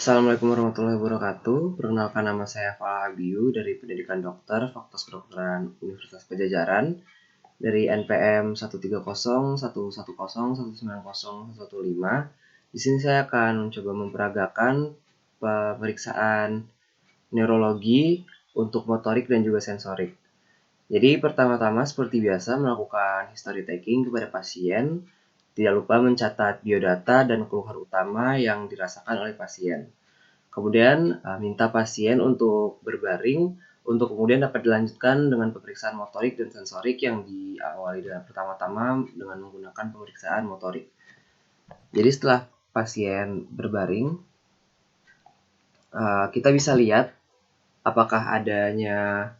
Assalamualaikum warahmatullahi wabarakatuh. Perkenalkan, nama saya Fala Abiyu dari Pendidikan Dokter Fakultas Kedokteran Universitas Padjadjaran dari NPM 130110190190115. Di sini saya akan mencoba memperagakan pemeriksaan neurologi untuk motorik dan juga sensorik. Jadi pertama-tama seperti biasa melakukan history taking kepada pasien. Tidak lupa mencatat biodata dan keluhan utama yang dirasakan oleh pasien. Kemudian minta pasien untuk berbaring untuk kemudian dapat dilanjutkan dengan pemeriksaan motorik dan sensorik yang diawali dengan pertama-tama dengan menggunakan pemeriksaan motorik. Jadi setelah pasien berbaring, kita bisa lihat apakah adanya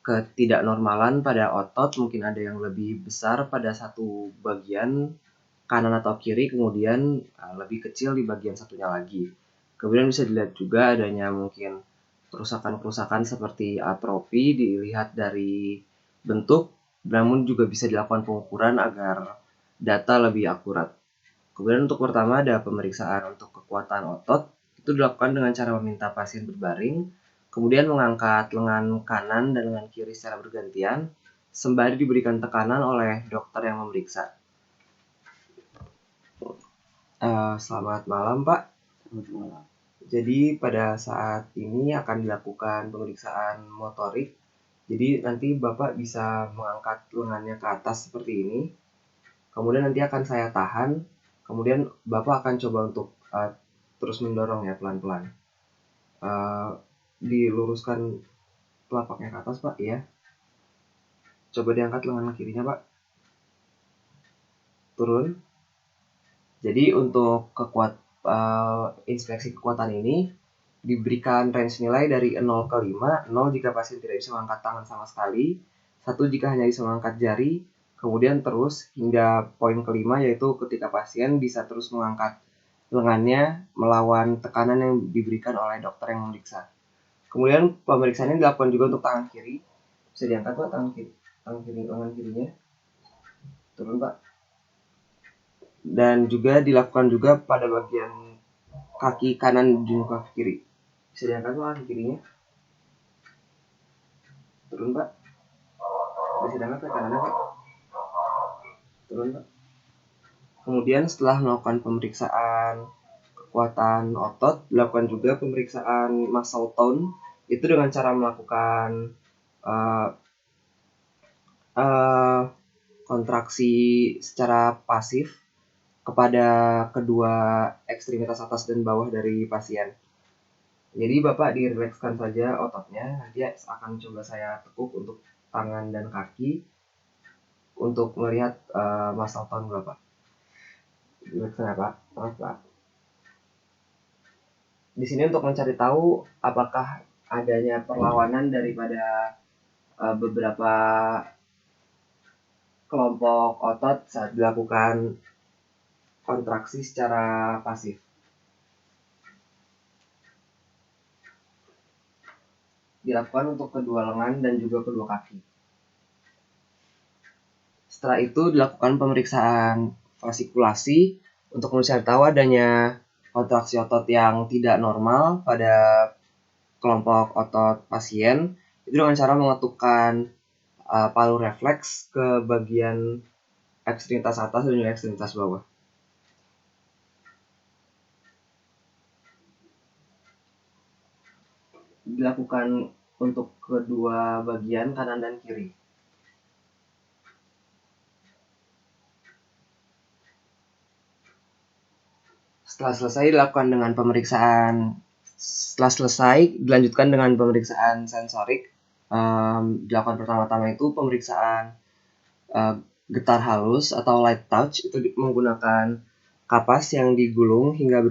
ketidaknormalan pada otot, mungkin ada yang lebih besar pada satu bagian kanan atau kiri, kemudian lebih kecil di bagian satunya lagi. Kemudian bisa dilihat juga adanya mungkin kerusakan-kerusakan seperti atrofi dilihat dari bentuk, namun juga bisa dilakukan pengukuran agar data lebih akurat. Kemudian untuk pertama ada pemeriksaan untuk kekuatan otot. Itu dilakukan dengan cara meminta pasien berbaring, kemudian mengangkat lengan kanan dan lengan kiri secara bergantian, sembari diberikan tekanan oleh dokter yang memeriksa. Selamat malam, Pak. Selamat malam. Jadi pada saat ini akan dilakukan pemeriksaan motorik. Jadi nanti Bapak bisa mengangkat lengannya ke atas seperti ini. Kemudian nanti akan saya tahan. Kemudian Bapak akan coba untuk terus mendorong ya pelan-pelan. Diluruskan telapaknya ke atas, Pak, ya. Coba diangkat lengan kirinya, Pak. Turun. Jadi untuk inspeksi kekuatan ini diberikan range nilai dari 0 ke 5, 0 jika pasien tidak bisa mengangkat tangan sama sekali, 1 jika hanya bisa mengangkat jari, kemudian terus hingga poin kelima yaitu ketika pasien bisa terus mengangkat lengannya melawan tekanan yang diberikan oleh dokter yang memeriksa. Kemudian pemeriksaan ini dilakukan juga untuk tangan kiri. Bisa diangkat, Pak, lengan kirinya. Turun, Pak. Dan juga dilakukan juga pada bagian kaki kanan dan kaki kiri. Bisa diangkat, Pak, kaki kirinya. Turun, Pak. Bisa diangkat ke kanannya, Pak. Turun, Pak. Kemudian setelah melakukan pemeriksaan kekuatan otot, dilakukan juga pemeriksaan muscle tone. Itu dengan cara melakukan kontraksi secara pasif kepada kedua ekstremitas atas dan bawah dari pasien. Jadi Bapak dirilekskan saja ototnya, nanti akan coba saya tekuk untuk tangan dan kaki untuk melihat muscle tone Bapak. Dirilekskan ya, Pak. Terus, Pak. Di sini untuk mencari tahu apakah adanya perlawanan daripada beberapa kelompok otot saat dilakukan kontraksi secara pasif. Dilakukan untuk kedua lengan dan juga kedua kaki. Setelah itu dilakukan pemeriksaan fasikulasi untuk mencari tahu adanya kontraksi otot yang tidak normal pada kelompok otot pasien. Itu dengan cara mengetukkan palu refleks ke bagian ekstremitas atas dan juga ekstremitas bawah. Dilakukan untuk kedua bagian kanan dan kiri. Setelah selesai dilanjutkan dengan pemeriksaan sensorik. Dilakukan pertama-tama itu pemeriksaan getar halus atau light touch, itu menggunakan kapas yang digulung hingga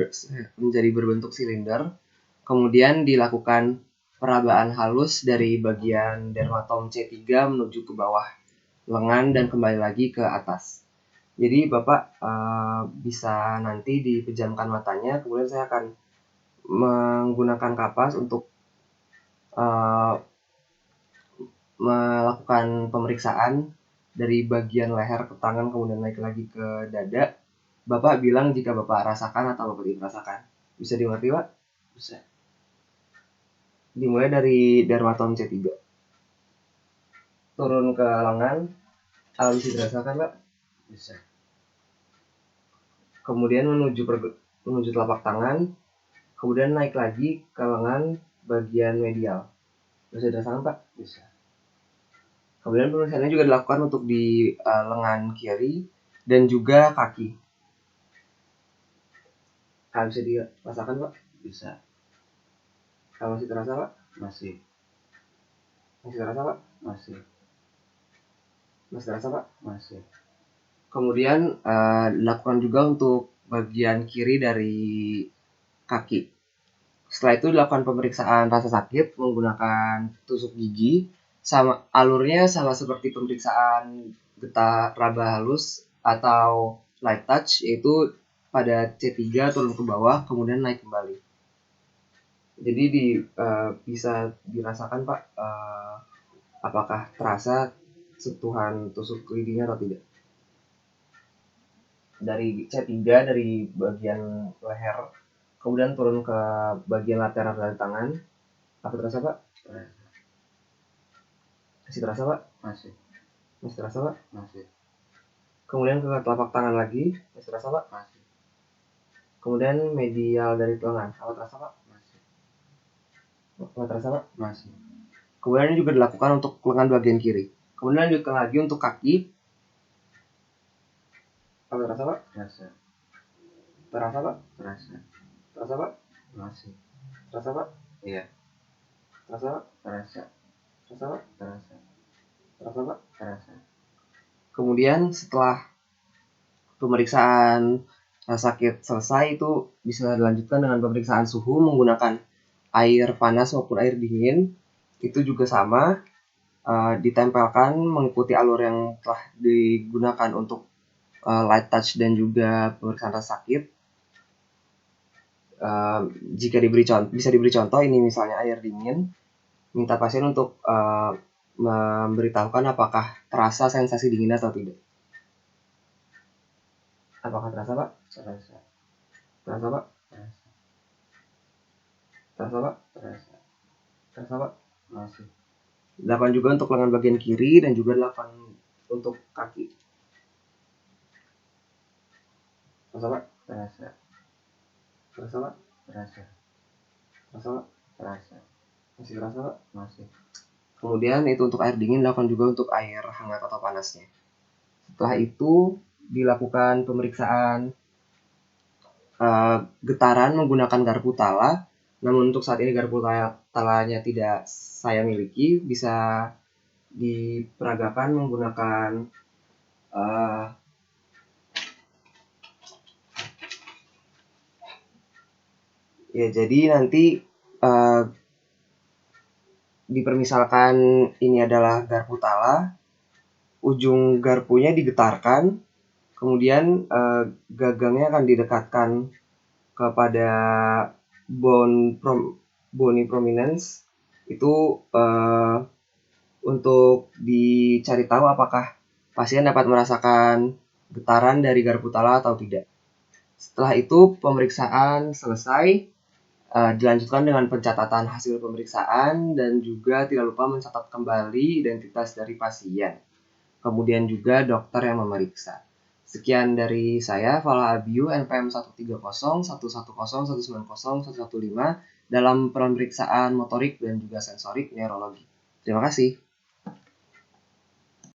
menjadi berbentuk silinder. Kemudian dilakukan perabaan halus dari bagian dermatom C3 menuju ke bawah lengan dan kembali lagi ke atas. Jadi Bapak bisa nanti dipejamkan matanya, kemudian saya akan menggunakan kapas untuk melakukan pemeriksaan dari bagian leher ke tangan kemudian naik lagi ke dada. Bapak bilang jika Bapak rasakan atau Bapak tidak rasakan. Bisa dimengerti, Pak? Bisa. Dimulai dari dermatom C3. Turun ke lengan, bisa dirasakan Pak? Bisa. Kemudian menuju telapak tangan, kemudian naik lagi ke lengan bagian medial. Bisa dirasakan Pak? Bisa. Kemudian pemirsaannya juga dilakukan untuk di lengan kiri dan juga kaki. Bisa dirasakan Pak? Bisa. Masih terasa Pak? Masih. Masih terasa Pak? Masih. Masih terasa Pak? Masih. Kemudian dilakukan juga untuk bagian kiri dari kaki. Setelah itu dilakukan pemeriksaan rasa sakit menggunakan tusuk gigi. Alurnya sama seperti pemeriksaan getah raba halus atau light touch, yaitu pada C3 turun ke bawah kemudian naik kembali. Jadi bisa dirasakan Pak, apakah terasa sentuhan tusuk giginya atau tidak. Dari C3 dari bagian leher kemudian turun ke bagian lateral dari tangan. Apa terasa Pak? Terasa. Masih terasa Pak? Masih. Masih terasa Pak? Masih. Kemudian ke telapak tangan lagi. Masih terasa Pak? Masih. Kemudian medial dari lengan. Apa terasa Pak? Masih. Apa terasa Pak? Masih. Kemudian ini juga dilakukan untuk lengan bagian kiri. Kemudian lanjutkan lagi untuk kaki. Apa terasa Pak? Terasa. Terasa Pak? Terasa. Terasa Pak? Masih. Terasa Pak? Iya. Terasa Pak? Terasa. Terasa Pak? Terasa. Terasa Pak? Terasa. Kemudian setelah pemeriksaan sakit selesai, itu bisa dilanjutkan dengan pemeriksaan suhu menggunakan air panas maupun air dingin. Itu juga sama, ditempelkan mengikuti alur yang telah digunakan untuk light touch dan juga pemeriksaan rasa sakit. Jika bisa diberi contoh, ini misalnya air dingin, minta pasien untuk memberitahukan apakah terasa sensasi dingin atau tidak. Apakah terasa Pak? Terasa. Terasa Pak? Terasa. Terasa Pak? Terasa. Terasa Pak? Masih. Dilakukan juga untuk lengan bagian kiri dan juga dilakukan untuk kaki. Terasa Pak? Terasa. Terasa Pak? Terasa. Terasa Pak? Terasa. Masih terasa Pak? Masih. Kemudian itu untuk air dingin, dilakukan juga untuk air hangat atau panasnya. Setelah itu dilakukan pemeriksaan getaran menggunakan garpu tala. Namun untuk saat ini garpu talanya tidak saya miliki, bisa diperagakan menggunakan ya, jadi nanti dipermisalkan ini adalah garpu tala, ujung garpunya digetarkan, kemudian gagangnya akan didekatkan kepada bony prominence. Itu untuk dicari tahu apakah pasien dapat merasakan getaran dari garpu tala atau tidak. Setelah itu pemeriksaan selesai, dilanjutkan dengan pencatatan hasil pemeriksaan dan juga tidak lupa mencatat kembali identitas dari pasien. Kemudian juga dokter yang memeriksa. Sekian dari saya, Fala Abiu, NPM 1301101901115 dalam pemeriksaan motorik dan juga sensorik neurologi. Terima kasih.